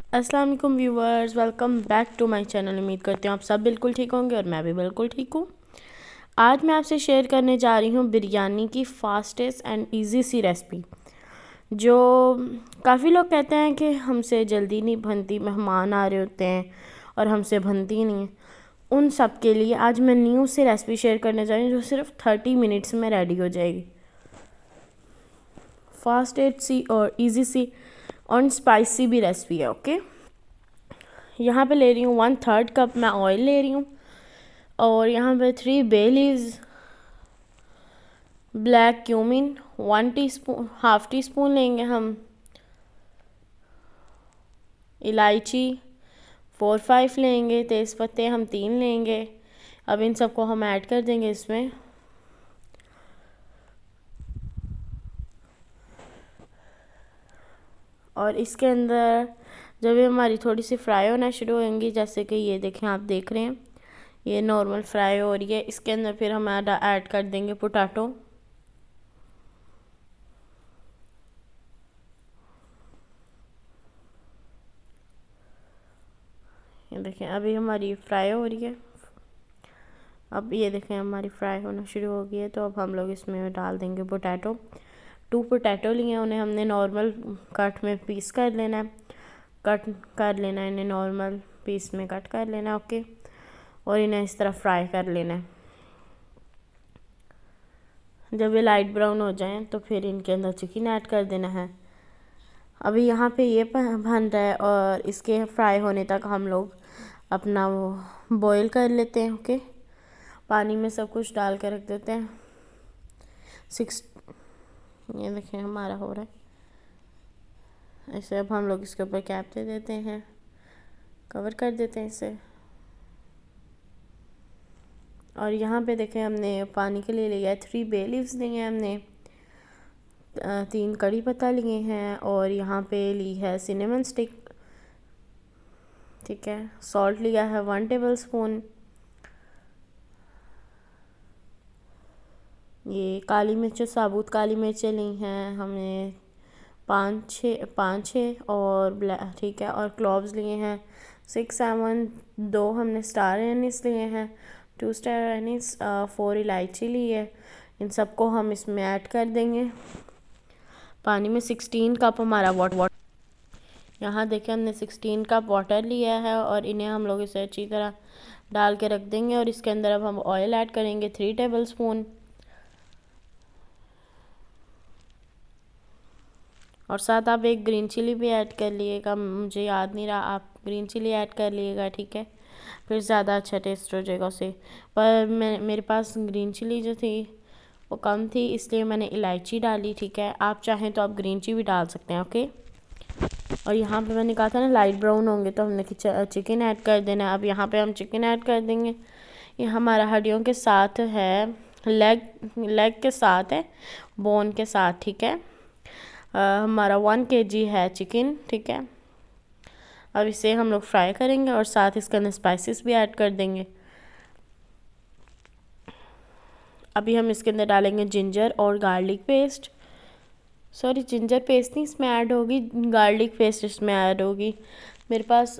अस्सलाम वालेकुम viewers, welcome back to my channel. उम्मीद करती हूँ आप सब बिल्कुल ठीक होंगे और मैं भी बिल्कुल ठीक हूँ। आज मैं आपसे शेयर करने जा रही हूँ बिरयानी की fastest and easiest recipe, जो काफ़ी लोग कहते हैं कि हमसे जल्दी नहीं बनती, मेहमान आ रहे होते हैं और हमसे बनती नहीं है। उन सब के लिए आज मैं न्यू सी रेसिपी शेयर करने जा रही हूँ जो सिर्फ 30 मिनट्स में रेडी हो जाएगी। फास्टेस्ट सी और इजी सी और स्पाइसी भी रेसिपी है। ओके, यहाँ पे ले रही हूँ 1/3 कप मैं ऑयल ले रही हूँ, और यहाँ पे 3 bay leaves, black cumin 1 teaspoon, half teaspoon लेंगे हम, इलायची 4-5 लेंगे, तेज़पत्ते हम 3 लेंगे। अब इन सबको हम ऐड कर देंगे इसमें। और इसके अंदर जब ये हमारी थोड़ी सी फ्राई होना शुरू होंगी, जैसे कि ये देखें, आप देख रहे हैं ये नॉर्मल फ्राई हो रही है, इसके अंदर फिर हम ऐड कर देंगे पोटैटो। ये देखें अभी हमारी फ्राई हो रही है। अब ये देखें हमारी फ्राई होना शुरू हो गई है, तो अब हम लोग इसमें डाल देंगे पोटैटो। 2 पोटैटो लिए, उन्हें हमने नॉर्मल कट में पीस कर लेना है, कट कर लेना है इन्हें, नॉर्मल पीस में कट कर लेना है। ओके, और इन्हें इस तरह फ्राई कर लेना है। जब ये लाइट ब्राउन हो जाएं तो फिर इनके अंदर चिकन ऐड कर देना है। अभी यहाँ पे ये बन रहा है और इसके फ्राई होने तक हम लोग अपना वो बॉईल कर लेते हैं। ओके, पानी में सब कुछ डाल कर रख देते हैं। ये देखें हमारा हो रहा है ऐसे। अब हम लोग इसके ऊपर कैप दे देते हैं, कवर कर देते हैं इसे। और यहाँ पे देखें हमने पानी के लिए लिया है 3 बे लीव्स लिए हैं हमने, 3 कड़ी पत्ता लिए हैं, और यहाँ पे ली है सिनेमन स्टिक, ठीक है। सॉल्ट लिया है 1 टेबल स्पून। ये काली मिर्च, साबुत काली मिर्चें ली हैं हमने 5-6 और ब्लैक, ठीक है। और क्लोव्स लिए हैं 6-7, 2 हमने स्टार एनिस लिए हैं, 2 स्टार एनिस, 4 इलायची ली है। इन सबको हम इसमें ऐड कर देंगे पानी में। 16 कप हमारा वाटर, यहाँ देखें हमने 16 कप वाटर लिया है, और इन्हें हम लोग इसे अच्छी तरह डाल के रख देंगे। और इसके अंदर अब हम ऑयल ऐड करेंगे 3 टेबल स्पून, और साथ आप एक ग्रीन चिली भी ऐड कर लीजिएगा, मुझे याद नहीं रहा, आप ग्रीन चिली ऐड कर लीजिएगा, ठीक है। फिर ज़्यादा अच्छा टेस्ट हो जाएगा उसे। पर मेरे पास ग्रीन चिली जो थी वो कम थी, इसलिए मैंने इलायची डाली, ठीक है। आप चाहें तो आप ग्रीन चिली भी डाल सकते हैं। ओके, और यहाँ पे मैंने कहा था ना लाइट ब्राउन होंगे तो हमने चिकन ऐड कर देना है। अब यहाँ पे हम चिकन ऐड कर देंगे। ये हमारा हड्डियों के साथ है, लेग के साथ है, बोन के साथ, ठीक है। हमारा 1 kg है चिकन, ठीक है। अब इसे हम लोग फ्राई करेंगे और साथ इसके अंदर स्पाइसेस भी ऐड कर देंगे। अभी हम इसके अंदर डालेंगे जिंजर और garlic paste, sorry ginger paste नहीं इसमें ऐड होगी, गार्लिक पेस्ट इसमें ऐड होगी। मेरे पास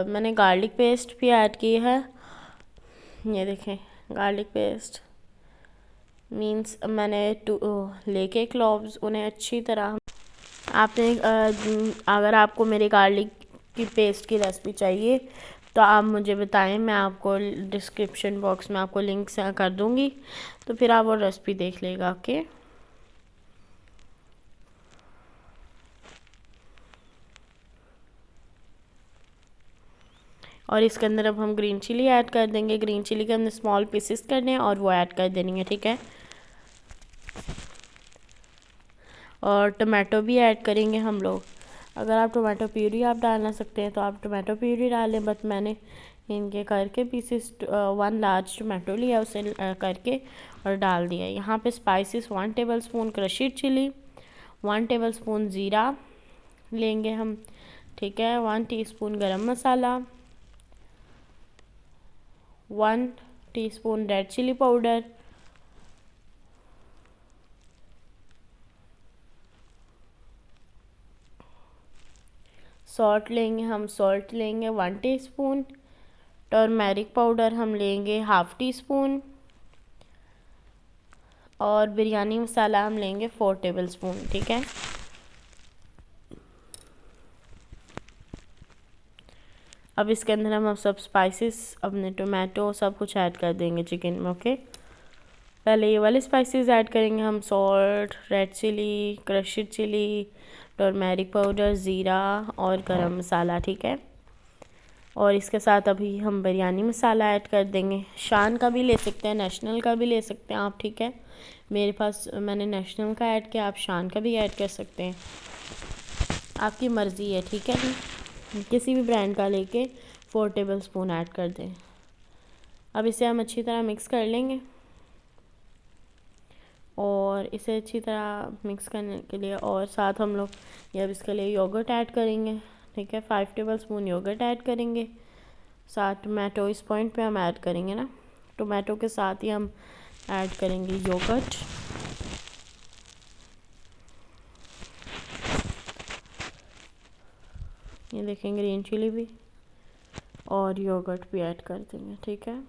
मैंने गार्लिक पेस्ट भी ऐड की है, ये देखें गार्लिक पेस्ट मींस मैंने लेके क्लोव्स, उन्हें अच्छी तरह आपने अगर आपको मेरी गार्लिक की पेस्ट की रेसिपी चाहिए तो आप मुझे बताएं, मैं आपको डिस्क्रिप्शन बॉक्स में आपको लिंक कर दूंगी, तो फिर आप वो रेसिपी देख लेगा। ओके, और इसके अंदर अब हम ग्रीन चिली ऐड कर देंगे। ग्रीन चिली के हमने स्मॉल पीसेस करने हैं और वो ऐड कर देनी है, ठीक है। और टमाटो भी ऐड करेंगे हम लोग। अगर आप टमाटो प्यूरी आप डालना सकते हैं तो आप टमाटो प्यूरी डालें, बट मैंने इनके करके पीसेस 1 लार्ज टमाटो लिया, उसे करके और डाल दिया। यहाँ पे spices 1 table spoon crushed chili, 1 table स्पून ज़ीरा लेंगे हम, ठीक है। 1 टीस्पून गरम मसाला, 1 टीस्पून रेड चिली पाउडर, सॉल्ट लेंगे हम, सॉल्ट लेंगे 1 टीस्पून। टर्मेरिक पाउडर हम लेंगे 1/2 टीस्पून। और बिरयानी मसाला हम लेंगे 4 टेबलस्पून, ठीक है। अब इसके अंदर हम अब सब स्पाइसेस, अपने टोमेटो सब कुछ ऐड कर देंगे चिकन में, ओके। पहले ये वाले स्पाइसेस ऐड करेंगे हम, salt, red chili, crushed chili, turmeric powder, ज़ीरा और गरम मसाला, ठीक है। और इसके साथ अभी हम बिरयानी मसाला ऐड कर देंगे। शान का भी ले सकते हैं, नेशनल का भी ले सकते हैं आप, ठीक है। मेरे पास मैंने नेशनल का ऐड किया, आप शान का भी ऐड कर सकते हैं, आपकी मर्ज़ी है, ठीक है। किसी भी ब्रांड का लेके 4 टेबलस्पून ऐड कर दें। अब इसे हम अच्छी तरह मिक्स कर लेंगे। और इसे अच्छी तरह मिक्स करने के लिए और साथ हम लोग ये अब इसके लिए योगर्ट ऐड करेंगे, ठीक है। 5 टेबलस्पून योगर्ट ऐड करेंगे। साथ टोमेटो इस पॉइंट पे हम ऐड करेंगे ना, टोमेटो के साथ ही हम ऐड करेंगे योगर्ट। ये देखें ग्रीन चिली भी और योगर्ट भी ऐड कर देंगे, ठीक है।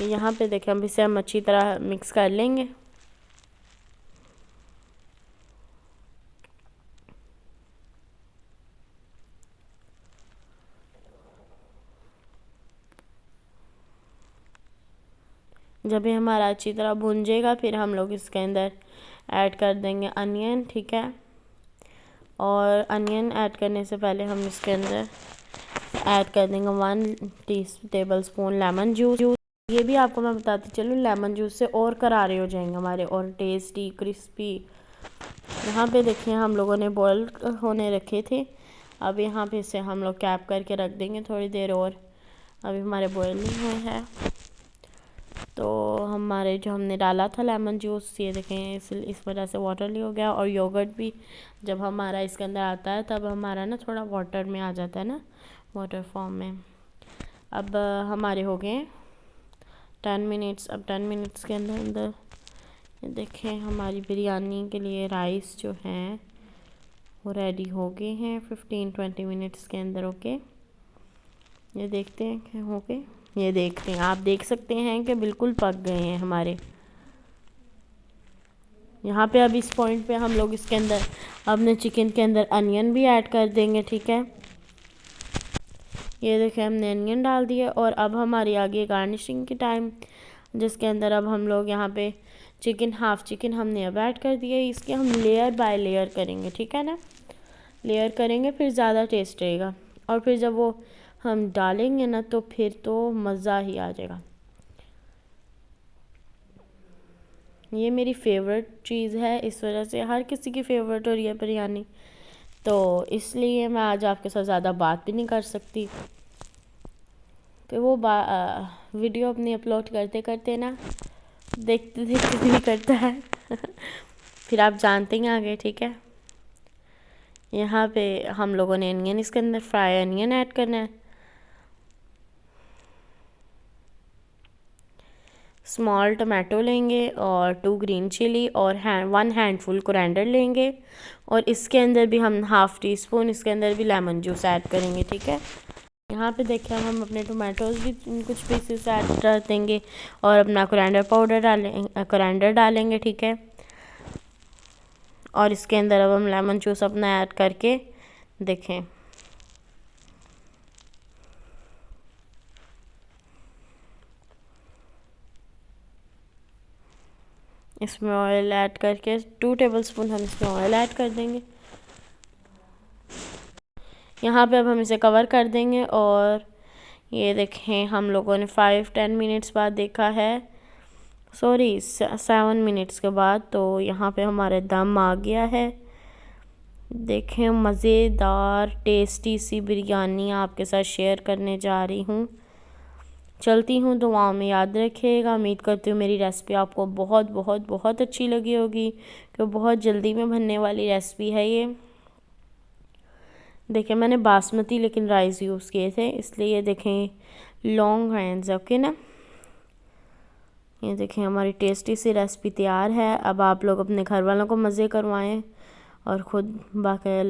यहाँ पे देखें हम इसे हम अच्छी तरह मिक्स कर लेंगे। जब ये हमारा अच्छी तरह भुन जाएगा फिर हम लोग इसके अंदर ऐड कर देंगे अनियन, ठीक है। और अनियन ऐड करने से पहले हम इसके अंदर ऐड कर देंगे 1 टेबलस्पून लेमन जूस। ये भी आपको मैं बताती चलूँ, लेमन जूस से और करारे हो जाएंगे हमारे, और टेस्टी क्रिस्पी। यहाँ पे देखिए हम लोगों ने बॉयल होने रखे थे, अब यहाँ पे इसे हम लोग कैप करके रख देंगे थोड़ी देर और। अभी हमारे बॉयल नहीं हुए हैं, तो हमारे जो हमने डाला था लेमन जूस, ये देखें इस वजह से वाटरली हो गया। और योगर्ट भी जब हमारा इसके अंदर आता है तब हमारा ना थोड़ा वाटर में आ जाता है ना, वाटर फॉर्म में। अब हमारे हो गए 10 मिनट्स। अब 10 मिनट्स के अंदर अंदर ये देखें हमारी बिरयानी के लिए राइस जो हैं वो रेडी हो गए हैं 15-20 मिनट्स के अंदर, ओके। ये देखते हैं कि हो गए, ये देखते हैं, आप देख सकते हैं कि बिल्कुल पक गए हैं हमारे। यहाँ पे अब इस पॉइंट पे हम लोग इसके अंदर अपने चिकन के अंदर अनियन भी ऐड कर देंगे, ठीक है। ये देखें हमने अनियन डाल दिया। और अब हमारी आ गई गार्निशिंग की टाइम, जिसके अंदर अब हम लोग यहाँ पे चिकन, हाफ चिकन हमने अब ऐड कर दिया। इसके हम लेयर बाय लेयर करेंगे, ठीक है ना, लेयर करेंगे फिर ज़्यादा टेस्ट रहेगा। और फिर जब वो हम डालेंगे ना तो फिर तो मज़ा ही आ जाएगा। ये मेरी फेवरेट चीज़ है, इस वजह से हर किसी की फेवरेट हो रही है बिरयानी, तो इसलिए मैं आज आपके साथ ज़्यादा बात भी नहीं कर सकती। फिर वो वीडियो अपनी अपलोड करते करते ना देखते देखते भी करता है फिर आप जानते हैं आगे, ठीक है। यहाँ पे हम लोगों ने अनियन, इसके अंदर फ्राई अनियन ऐड करना है। स्मॉल टमाटो लेंगे और 2 ग्रीन चिली और 1 हैंडफुल कोरिएंडर लेंगे। और इसके अंदर भी हम 1/2 टीस्पून इसके अंदर भी लेमन जूस ऐड करेंगे, ठीक है। यहाँ पे देखिए हम अपने टोमेटोज़ भी कुछ पीसेस ऐड कर देंगे और अपना कोरिएंडर डालेंगे, ठीक है। और इसके अंदर अब हम लेमन जूस अपना ऐड करके देखें, इसमें ऑयल ऐड करके 2 टेबलस्पून हम इसमें ऑयल ऐड कर देंगे। यहाँ पे अब हम इसे कवर कर देंगे। और ये देखें हम लोगों ने 5-10 मिनट्स बाद देखा है, सॉरी 7 मिनट्स के बाद, तो यहाँ पे हमारे दम आ गया है। देखें मज़ेदार टेस्टी सी बिरयानी आपके साथ शेयर करने जा रही हूँ। चलती हूँ, दुआओं में याद रखिएगा। उम्मीद करती हूँ मेरी रेसिपी आपको बहुत बहुत बहुत अच्छी लगी होगी, क्योंकि बहुत जल्दी में बनने वाली रेसिपी है ये। देखें मैंने बासमती लेकिन राइस यूज़ किए थे, इसलिए देखें लॉन्ग हैंड्स, ओके ना। ये देखें हमारी टेस्टी सी रेसिपी तैयार है। अब आप लोग अपने घर वालों को मज़े करवाएं और ख़ुद बाक़ी।